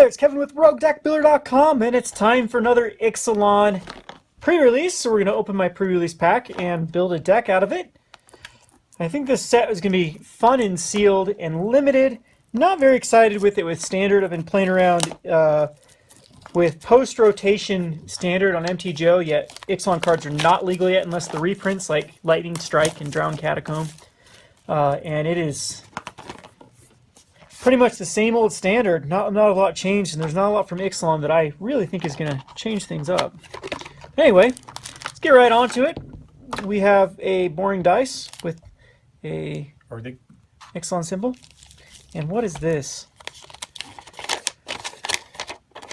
there, it's Kevin with RogueDeckBuilder.com, and it's time for another Ixalan pre-release. So we're going to open my pre-release pack and build a deck out of it. I think this set is going to be fun and sealed and limited. Not very excited with it with standard. I've been playing around with post-rotation standard on MTGO, yet Ixalan cards are not legal yet unless the reprints like Lightning Strike and Drowned Catacomb. And it is pretty much the same old standard. Not a lot changed, and there's not a lot from Ixalan that I really think is going to change things up. Anyway, let's get right onto it. We have a boring dice with a Ixalan symbol. And what is this?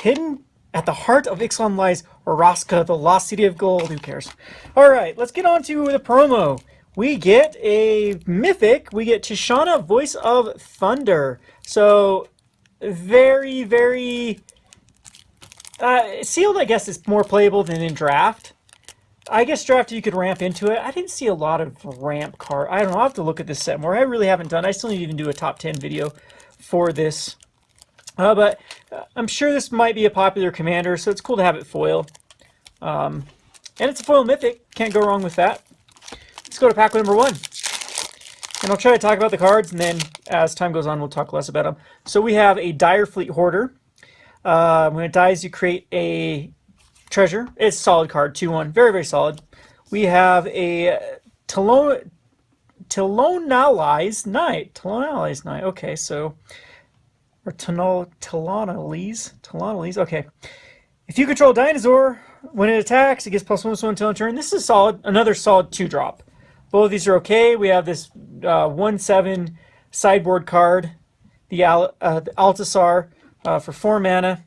Hidden at the heart of Ixalan lies Oraska, the lost city of gold. Who cares? Alright, let's get on to the promo. We get a mythic. We get Tishana, Voice of Thunder. So, very, very... sealed, I guess, is more playable than in draft. I guess draft you could ramp into it. I didn't see a lot of ramp card. I don't know. I'll have to look at this set more. I really haven't done. I still need to even do a top 10 video for this. But I'm sure this might be a popular commander, so it's cool to have it foil. And it's a foil mythic. Can't go wrong with that. Let's go to pack number 1. And I'll try to talk about the cards, and then as time goes on, we'll talk less about them. So we have a Dire Fleet Hoarder. When it dies, you create a treasure. It's a solid card, 2/1. Very, very solid. We have a Talonalize Knight. Talonalize Knight. Okay, so... Or Talonalize. Okay. If you control a dinosaur, when it attacks, it gets +1/+1 until end turn. This is solid. Another solid 2-drop. Both of these are okay. We have this 1/7 sideboard card, the Altasar, for 4 mana.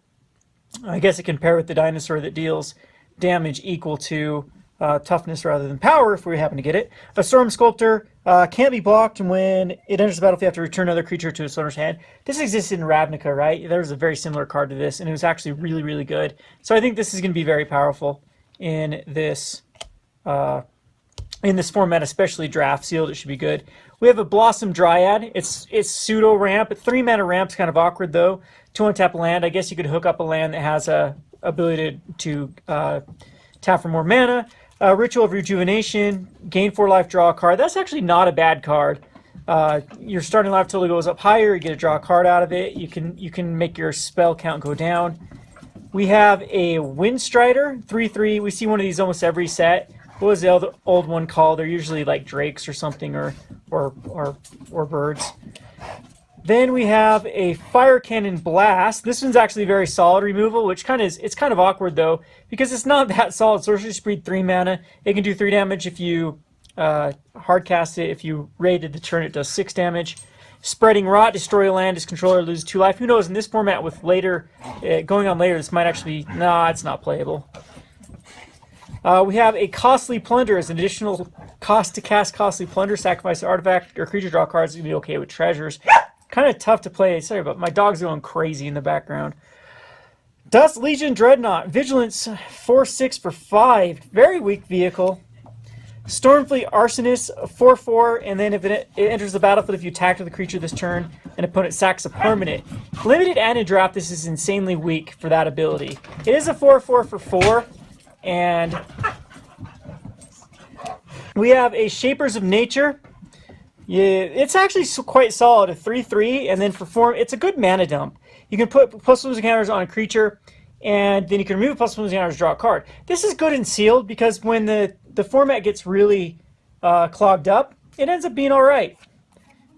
I guess it can pair with the dinosaur that deals damage equal to toughness rather than power if we happen to get it. A Storm Sculptor can't be blocked, and when it enters the battlefield, you have to return another creature to its owner's hand. This existed in Ravnica, right? There was a very similar card to this, and it was actually really, really good. So I think this is going to be very powerful in this format, especially draft sealed. It should be good. We have a Blossom Dryad. It's pseudo ramp. 3 mana ramp's kind of awkward though. 2 untap land. I guess you could hook up a land that has a ability to tap for more mana. Ritual of Rejuvenation. Gain 4 life. Draw a card. That's actually not a bad card. Your starting life total goes up higher. You get to draw a card out of it. You can make your spell count go down. We have a Windstrider. 3/3. We see one of these almost every set. What was the old one called? They're usually like drakes or something, or birds. Then we have a Fire Cannon Blast. This one's actually very solid removal, which it's kind of awkward though, because it's not that solid. Sorcery Speed 3 mana. It can do 3 damage if you hardcast it. If you raided the turn, it does 6 damage. Spreading Rot, destroy a land, its controller loses 2 life. Who knows, in this format with later, going on later, this might actually be, nah, it's not playable. We have a Costly Plunder as an additional cost to cast Costly Plunder. Sacrifice an artifact or creature, draw cards. It's going to be okay with treasures. Kind of tough to play. Sorry, but my dog's going crazy in the background. Dust Legion Dreadnought. Vigilance 4/6 for 5. Very weak vehicle. Stormfleet Arsonist 4/4, and then if it enters the battlefield, if you attack with a creature this turn, an opponent sacks a permanent. Limited and in draft, this is insanely weak for that ability. It is a 4/4 for 4. And we have a Shapers of Nature. Yeah, it's actually quite solid. A 3/3, and then for 4, it's a good mana dump. You can put +1 counters on a creature, and then you can remove +1 counters, draw a card. This is good in sealed because when the format gets really clogged up, it ends up being all right.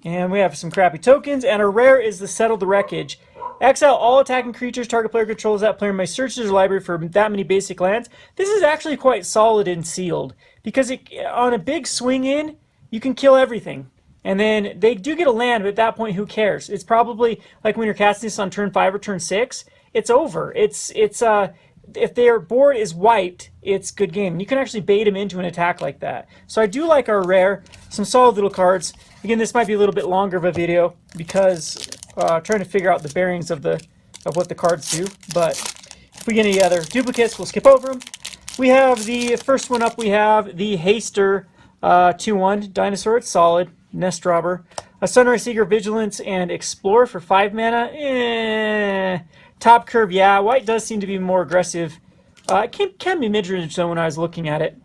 And we have some crappy tokens, and our rare is the Settle the Wreckage. Exile all attacking creatures target player controls. That player may search their library for that many basic lands. This is actually quite solid and sealed because on a big swing in, you can kill everything. And then they do get a land, but at that point, who cares? It's probably like when you're casting this on turn 5 or turn 6, it's over. If their board is wiped, it's good game. And you can actually bait them into an attack like that. So I do like our rare. Some solid little cards. Again, this might be a little bit longer of a video because trying to figure out the bearings of what the cards do. But if we get any other duplicates, we'll skip over them. We have the first one up. We have the Haster 2/1 dinosaur. It's solid. Nest Robber. A Sunrise Seeker, Vigilance, and Explore for 5 mana. Top curve, yeah. White does seem to be more aggressive. It can be mid-range though when I was looking at it.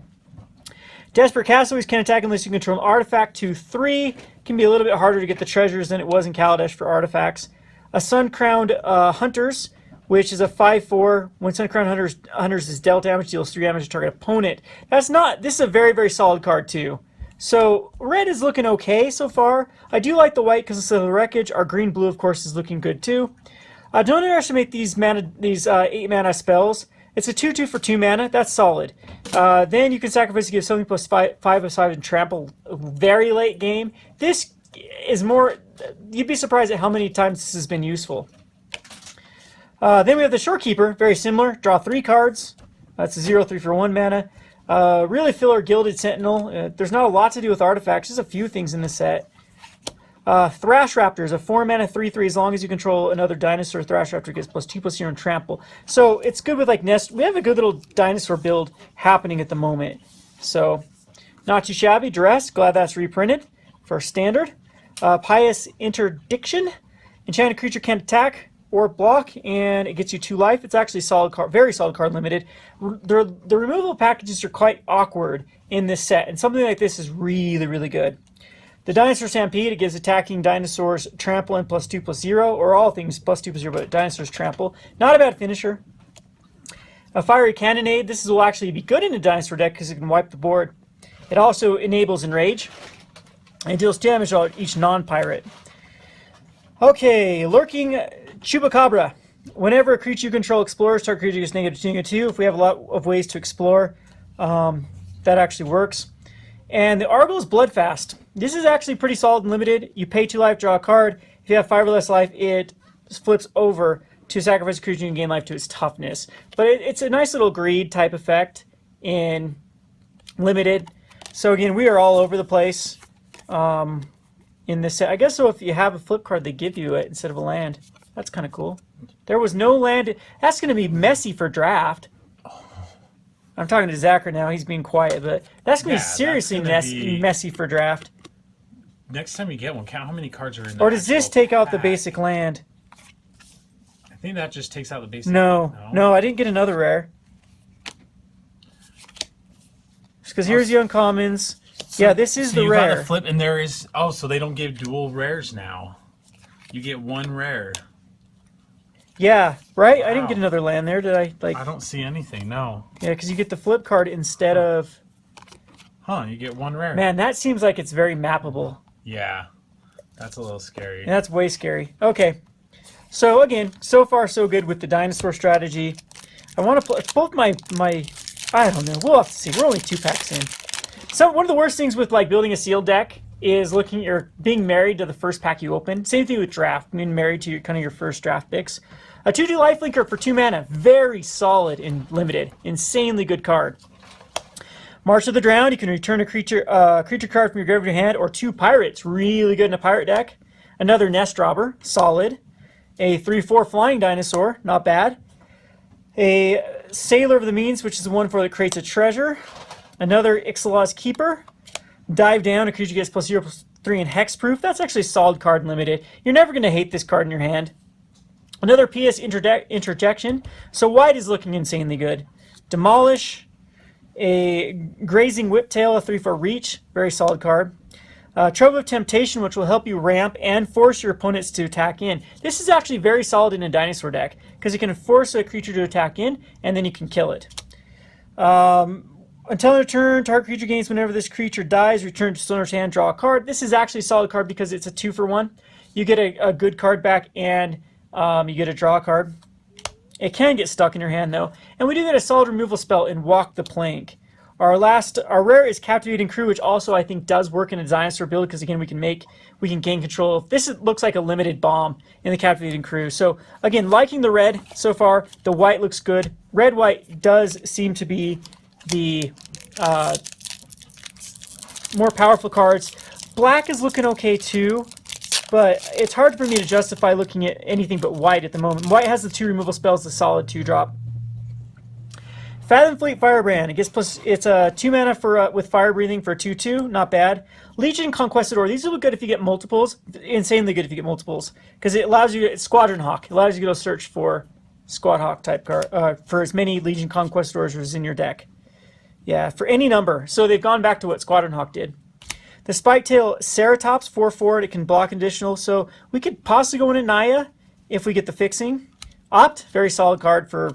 Desperate Castaways can attack unless you control an artifact. 2/3 can be a little bit harder to get the treasures than it was in Kaladesh for artifacts. A Sun-Crowned Hunters, which is a 5/4. When Sun-Crowned Hunters is dealt damage, deals 3 damage to target opponent. This is a very, very solid card too. So red is looking okay so far. I do like the white because of the wreckage. Our green-blue, of course, is looking good too. Don't underestimate these 8 mana spells. It's a 2/2 for 2 mana. That's solid. Then you can sacrifice to give something plus 5/5 and trample very late game. This is more. You'd be surprised at how many times this has been useful. Then we have the Shorekeeper. Very similar. Draw 3 cards. That's a 0/3 for 1 mana. Really filler Gilded Sentinel. There's not a lot to do with artifacts. Just a few things in the set. Thrash Raptor is a 4 mana 3/3 as long as you control another dinosaur. Thrash Raptor gets +2/+0 and trample. So it's good with like nest. We have a good little dinosaur build happening at the moment. So not too shabby. Duress, glad that's reprinted for standard. Pious Interdiction. Enchanted creature can't attack or block, and it gets you 2 life. It's actually a solid card, very solid card, limited. The removal packages are quite awkward in this set, and something like this is really, really good. The Dinosaur Stampede, it gives attacking dinosaurs trample and +2/+0, or all things +2/+0, but dinosaurs trample. Not a bad finisher. A Fiery Cannonade, this will actually be good in a dinosaur deck because it can wipe the board. It also enables Enrage, and deals damage on each non-pirate. Okay, Lurking Chupacabra. Whenever a creature you control explores, target creature gets -2/-2. If we have a lot of ways to explore, that actually works. And the Argos Bloodfast. This is actually pretty solid and limited. You pay 2 life, draw a card. If you have 5 or less life, it flips over to sacrifice a creature and gain life to its toughness. But it's a nice little greed type effect in limited. So again, we are all over the place in this set. I guess so if you have a flip card, they give you it instead of a land. That's kind of cool. There was no land. That's going to be messy for draft. I'm talking to Zach right now. He's being quiet, but that's going to be seriously messy for draft. Next time you get one, count how many cards are in there. Or does this take out the basic land? I think that just takes out the basic land. No, no, I didn't get another rare. Because here's the uncommons. Yeah, this is the rare. You got the flip, and there is... Oh, so they don't give dual rares now. You get 1 rare. Yeah, right? Wow. I didn't get another land there, did I? I don't see anything, no. Yeah, because you get the flip card instead of... Huh, you get 1 rare. Man, that seems like it's very mappable. Yeah, that's a little scary. Yeah, that's way scary. Okay, so again, so far so good with the dinosaur strategy. I want to play both my... I don't know, we'll have to see. We're only 2 packs in. So one of the worst things with like building a sealed deck is looking or being married to the first pack you open. Same thing with draft, being married to your first draft picks. A 2/2 lifelinker for 2 mana, very solid and limited, insanely good card. March of the Drowned, you can return a creature card from your graveyard to your hand, or 2 pirates, really good in a pirate deck. Another Nest Robber, solid. A 3/4 flying dinosaur, not bad. A Sailor of the Means, which is the one that creates a treasure. Another Ixalan's Keeper. Dive Down, a creature gets +0/+3 and hexproof. That's actually a solid card and limited. You're never going to hate this card in your hand. Another PS Interjection. So white is looking insanely good. Demolish. A Grazing Whiptail, a 3/4 reach. Very solid card. Trove of Temptation, which will help you ramp and force your opponents to attack in. This is actually very solid in a dinosaur deck because you can force a creature to attack in and then you can kill it. Until your turn, target creature gains whenever this creature dies. Return to its owner's hand, draw a card. This is actually a solid card because it's a 2-for-1. You get a good card back and you get a draw card. It can get stuck in your hand though. And we do get a solid removal spell in Walk the Plank. Our rare is Captivating Crew, which also I think does work in a dinosaur build because again we can gain control. This looks like a limited bomb in the Captivating Crew. So again, liking the red so far. The white looks good. Red-white does seem to be the more powerful cards. Black is looking okay too, but it's hard for me to justify looking at anything but white at the moment. White has the 2 removal spells, the solid 2-drop. Fathom Fleet Firebrand. It's a 2 mana for with fire breathing for 2/2, not bad. Legion Conquistador. These will be good if you get multiples. Insanely good if you get multiples because it allows you. It's Squadron Hawk. It allows you to go search for Squad Hawk type card for as many Legion Conquistadors as in your deck. Yeah, for any number. So they've gone back to what Squadron Hawk did. The Spiketail Ceratops, 4/4, it can block additional. So we could possibly go into Naya if we get the fixing. Opt, very solid card for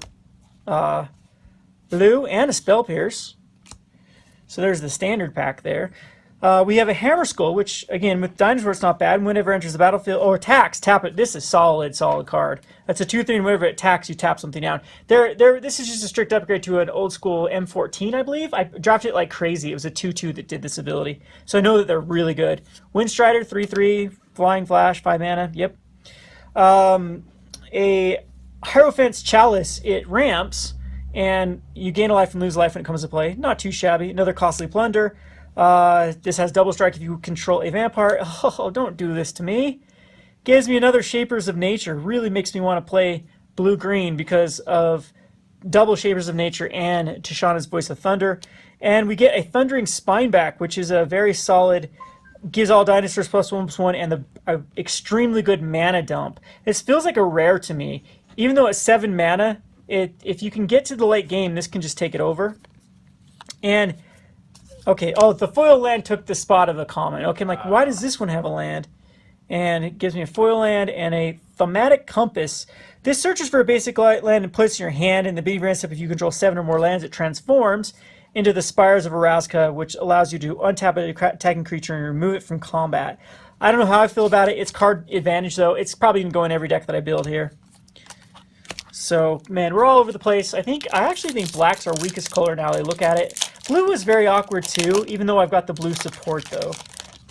blue, and a Spell Pierce. So there's the standard pack there. We have a Hammer Skull, which, again, with Dinosaur, it's not bad. Whenever it enters the battlefield, or attacks, tap it. This is solid card. That's a 2/3, and whenever it attacks, you tap something down. This is just a strict upgrade to an old school M14, I believe. I dropped it like crazy. It was a 2/2 that did this ability. So I know that they're really good. Windstrider, 3/3, Flying Flash, 5 mana. Yep. A Hierophant's Chalice, it ramps, and you gain a life and lose life when it comes to play. Not too shabby. Another Costly Plunder. This has double strike if you control a vampire. Oh, don't do this to me. Gives me another Shapers of Nature. Really makes me want to play blue-green because of double Shapers of Nature and Tishana's Voice of Thunder. And we get a Thundering Spineback, which is a very solid, gives all dinosaurs +1/+1, and the extremely good mana dump. This feels like a rare to me. Even though it's 7 mana, if you can get to the late game, this can just take it over. And okay, oh, the foil land took the spot of the common. Okay, I'm like, why does this one have a land? And it gives me a foil land and a Thematic Compass. This searches for a basic land and puts in your hand. In the beginning step, if you control 7 or more lands, it transforms into the Spires of Erasca, which allows you to untap an attacking creature and remove it from combat. I don't know how I feel about it. It's card advantage, though. It's probably going to go in every deck that I build here. So, man, we're all over the place. I actually think black's our weakest color now that I look at it. Blue is very awkward too, even though I've got the blue support though.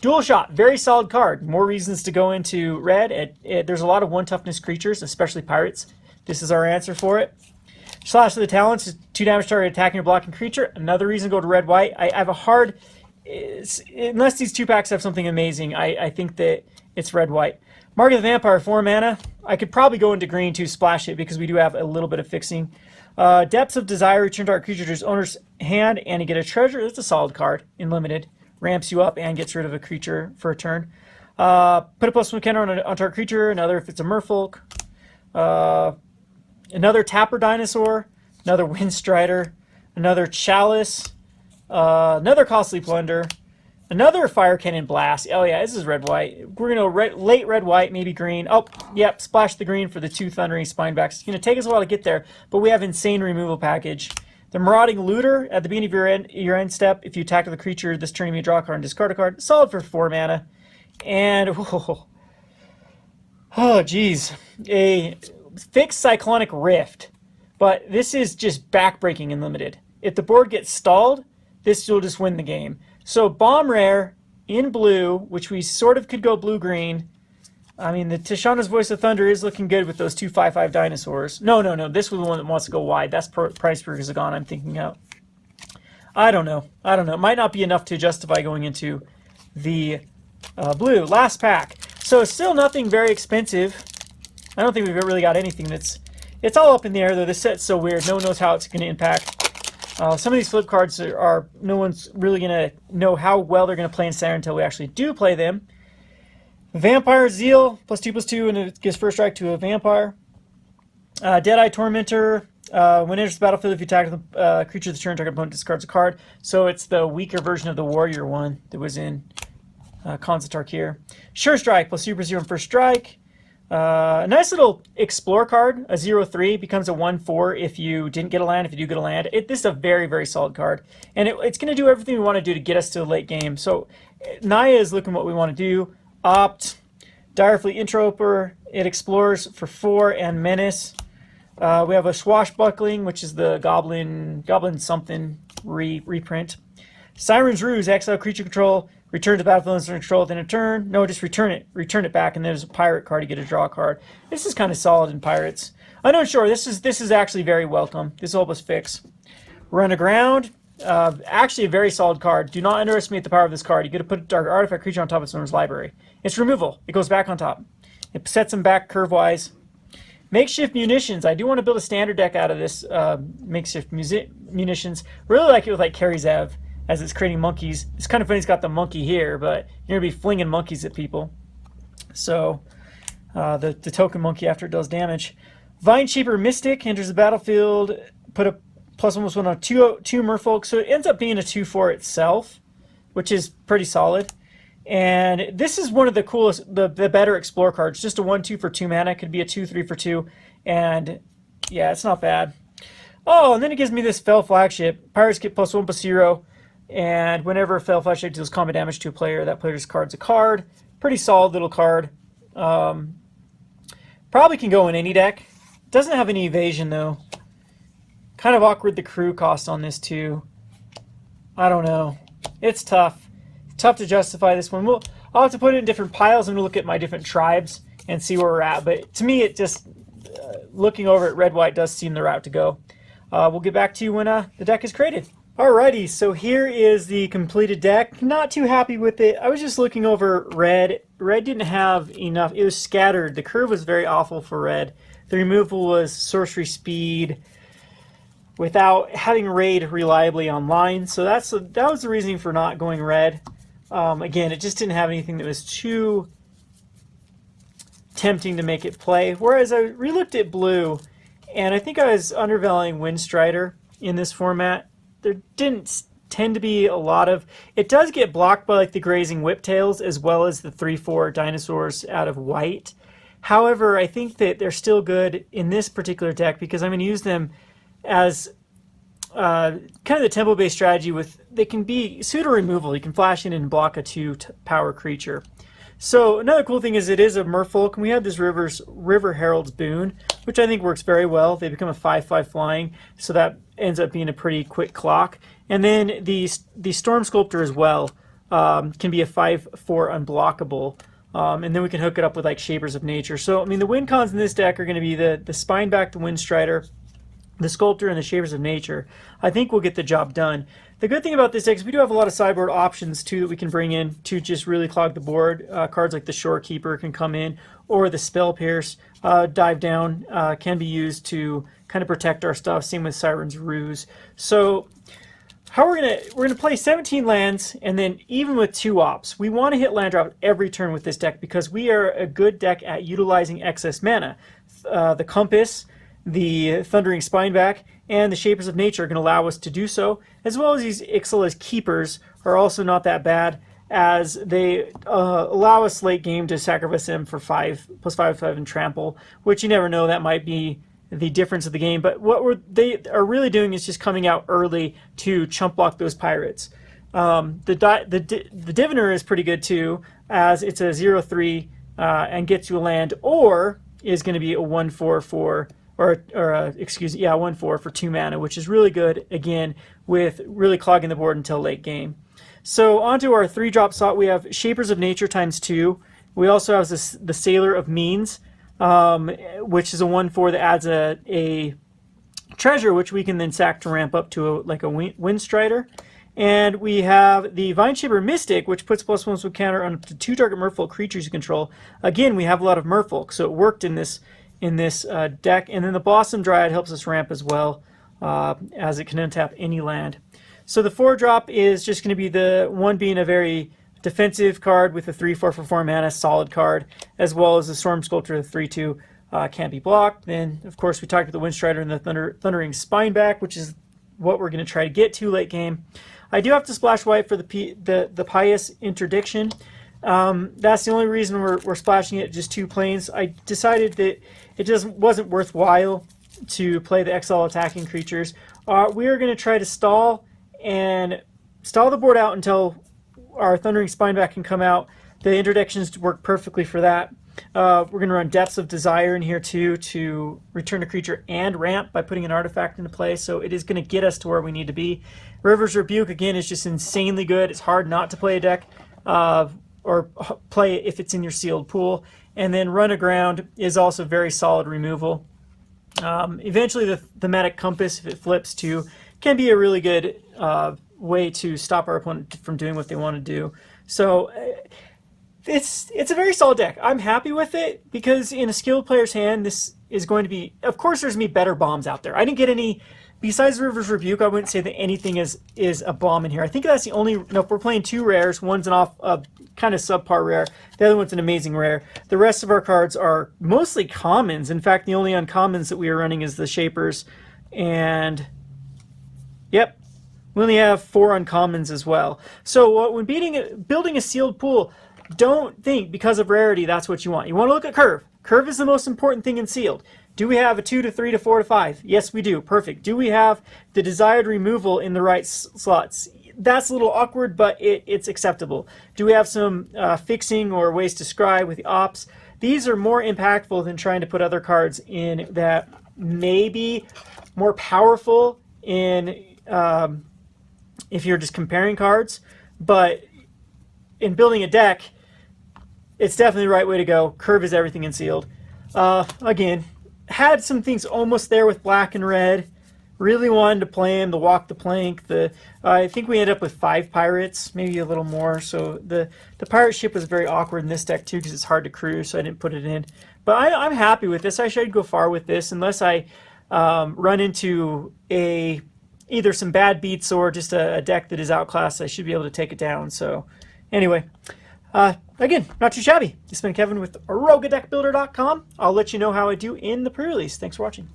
Dual Shot, very solid card. More reasons to go into red. There's a lot of 1 toughness creatures, especially pirates. This is our answer for it. Slash of the Talents is 2 damage target attacking or blocking creature. Another reason to go to red-white. I have a hard... unless these 2 packs have something amazing, I think that it's red-white. Mark of the Vampire, 4 mana. I could probably go into green to splash it because we do have a little bit of fixing. Depths of Desire, return target creature to its owner's hand and you get a treasure. That's a solid card in limited. Ramps you up and gets rid of a creature for a turn. Put a +1 counter on target creature. Another if it's a merfolk. Another Tapper Dinosaur. Another Windstrider. Another Chalice. Another Costly Plunder. Another Fire Cannon Blast. Oh yeah, this is red-white. We're going to late red-white, maybe green. Oh, yep, splash the green for the 2 Thundering Spinebacks. It's going to take us a while to get there, but we have insane removal package. The Marauding Looter, at the beginning of your end step, if you attack with a creature this turn, you may draw a card and discard a card. Solid for 4 mana. And, oh geez, a fixed Cyclonic Rift. But this is just backbreaking in limited. If the board gets stalled, this will just win the game. So Bomb Rare in blue, which we sort of could go blue-green. I mean, the Tishana's Voice of Thunder is looking good with those 2 5/5 dinosaurs. No. This was the one that wants to go wide. That's Price per Hexagon I'm thinking of. I don't know. It might not be enough to justify going into the blue. Last pack. So it's still nothing very expensive. I don't think we've really got anything that's... It's all up in the air, though. This set's so weird. No one knows how it's going to impact. Some of these flip cards are no one's really going to know how well they're going to play in Standard until we actually do play them. Vampire Zeal, +2/+2, and it gives first strike to a vampire. Deadeye Tormentor, when it enters the battlefield, if you attack the creature this turn, target opponent discards a card. So it's the weaker version of the Warrior one that was in Konzatark here. Sure Strike, +0/+0 on first strike. A nice little Explore card, a 0/3, becomes a 1/4 if you didn't get a land, if you do get a land. This is a very, very solid card. And it's going to do everything we want to do to get us to the late game. So Naya is looking what we want to do. Opt, Direfleet Interloper, it explores for 4 and Menace. We have a Swashbuckling, which is the Goblin something reprint. Siren's Ruse, exile creature control, return to the battlefield and control within a turn. No, just return it back, and there's a pirate card to get a draw card. This is kind of solid in pirates. I'm not sure. This is actually very welcome. This will help us fix. Run aground. Actually a very solid card. Do not underestimate the power of this card. You get to put a dark artifact creature on top of its owner's library. It's removal. It goes back on top. It sets them back curve-wise. Makeshift Munitions. I do want to build a standard deck out of this makeshift munitions. Really like it with like Karizev as it's creating monkeys. It's kind of funny it's got the monkey here, but you're going to be flinging monkeys at people. So the token monkey after it does damage. Vineshaper Mystic enters the battlefield, put a +1/+1 on 2 merfolk, so it ends up being a 2/4 itself, which is pretty solid. And this is one of the coolest, the better explore cards. Just a 1/2 for 2 mana. Could be a 2/3 for 2. And yeah, it's not bad. Oh, and then it gives me this Fel Flagship. Pirates get +1/+0. And whenever a Fel Flagship deals combat damage to a player, that player's card's a card. Pretty solid little card. Probably can go in any deck. Doesn't have any evasion though. Kind of awkward the crew cost on this too. I don't know. It's tough. Tough to justify this one. I'll have to put it in different piles and look at my different tribes and see where we're at. But to me, it just looking over at red-white does seem the route to go. We'll get back to you when the deck is created. Alrighty, so here is the completed deck. Not too happy with it. I was just looking over red. Red didn't have enough. It was scattered. The curve was very awful for red. The removal was sorcery speed without having raid reliably online. So that was the reasoning for not going red. Again, it just didn't have anything that was too tempting to make it play. Whereas I relooked at blue, and I think I was undervaluing Windstrider in this format. There didn't tend to be a lot of... It does get blocked by like the Grazing Whiptails as well as the 3/4 dinosaurs out of white. However, I think that they're still good in this particular deck because I'm going to use them as kind of the tempo-based strategy with... They can be pseudo removal. You can flash in and block a 2-power creature. So another cool thing is it is a merfolk, and we have this River Herald's Boon, which I think works very well. They become a 5/5 flying, so that ends up being a pretty quick clock. And then the Storm Sculptor as well can be a 5/4 unblockable. And then we can hook it up with like Shapers of Nature. So I mean the win cons in this deck are going to be the Spineback, the Windstrider, the Sculptor, and the Shapers of Nature. I think we'll get the job done. The good thing about this deck is we do have a lot of sideboard options too that we can bring in to just really clog the board. Cards like the Shorekeeper can come in, or the Spell Pierce, Dive Down can be used to kind of protect our stuff. Same with Siren's Ruse. So how we're gonna play 17 lands, and then even with 2 ops, we want to hit land drop every turn with this deck because we are a good deck at utilizing excess mana. The Compass, the Thundering Spineback, and the Shapers of Nature are going to allow us to do so, as well as these Ixalan Keepers are also not that bad, as they allow us late game to sacrifice them for 5/5 and trample, which you never know, that might be the difference of the game. But what they are really doing is just coming out early to chump block those pirates. The Diviner is pretty good too, as it's a 0/3 and gets you a land, or is going to be a 1/4 for... excuse me, yeah, 1/4 for 2 mana, which is really good, again, with really clogging the board until late game. So onto our 3-drop slot, we have Shapers of Nature ×2. We also have the Sailor of Means, which is a 1/4 that adds a treasure, which we can then sack to ramp up to like a Windstrider. And we have the Vineshaper Mystic, which puts +1 with counter on up to 2 target merfolk creatures you control. Again, we have a lot of merfolk, so it worked in this deck. And then the Blossom Dryad helps us ramp as well, as it can untap any land. So the 4-drop is just going to be the one being a very defensive card with a 3/4 for 4 mana, solid card, as well as the Storm Sculptor, the 3/2 can't be blocked. Then, of course, we talked about the Windstrider and the Thundering Spineback, which is what we're going to try to get to late game. I do have to splash white for the Pious Interdiction. That's the only reason we're splashing it, just 2 planes. I decided that it just wasn't worthwhile to play the XL attacking creatures. We are going to try to stall the board out until our Thundering Spineback can come out. The interdictions work perfectly for that. We're going to run Depths of Desire in here too to return a creature and ramp by putting an artifact into play, so it is going to get us to where we need to be. River's Rebuke, again, is just insanely good. It's hard not to play a deck or play it if it's in your sealed pool. And then Run Aground is also very solid removal. Eventually the Thematic Compass, if it flips too, can be a really good way to stop our opponent from doing what they want to do. So it's a very solid deck. I'm happy with it because in a skilled player's hand, this is going to be... Of course, there's going to be better bombs out there. I didn't get any... Besides River's Rebuke, I wouldn't say that anything is a bomb in here. I think that's the only... No, if we're playing 2 rares, one's an kind of subpar rare. The other one's an amazing rare. The rest of our cards are mostly commons. In fact, the only uncommons that we are running is the Shapers. And, yep, we only have 4 uncommons as well. So when building a sealed pool, don't think because of rarity that's what you want. You want to look at curve. Curve is the most important thing in sealed. Do we have a 2 to 3 to 4 to 5? Yes, we do. Perfect. Do we have the desired removal in the right slots? That's a little awkward, but it's acceptable. Do we have some fixing or ways to scry with the ops? These are more impactful than trying to put other cards in that may be more powerful in if you're just comparing cards. But in building a deck, it's definitely the right way to go. Curve is everything in sealed. Again, had some things almost there with black and red. Really wanted to play him, the walk the plank. I think we ended up with 5 pirates, maybe a little more. So the pirate ship was very awkward in this deck too because it's hard to crew, so I didn't put it in. But I'm happy with this. I should go far with this unless I run into either some bad beats or just a deck that is outclassed. I should be able to take it down. So anyway, again, not too shabby. It's been Kevin with ArogaDeckBuilder.com. I'll let you know how I do in the pre-release. Thanks for watching.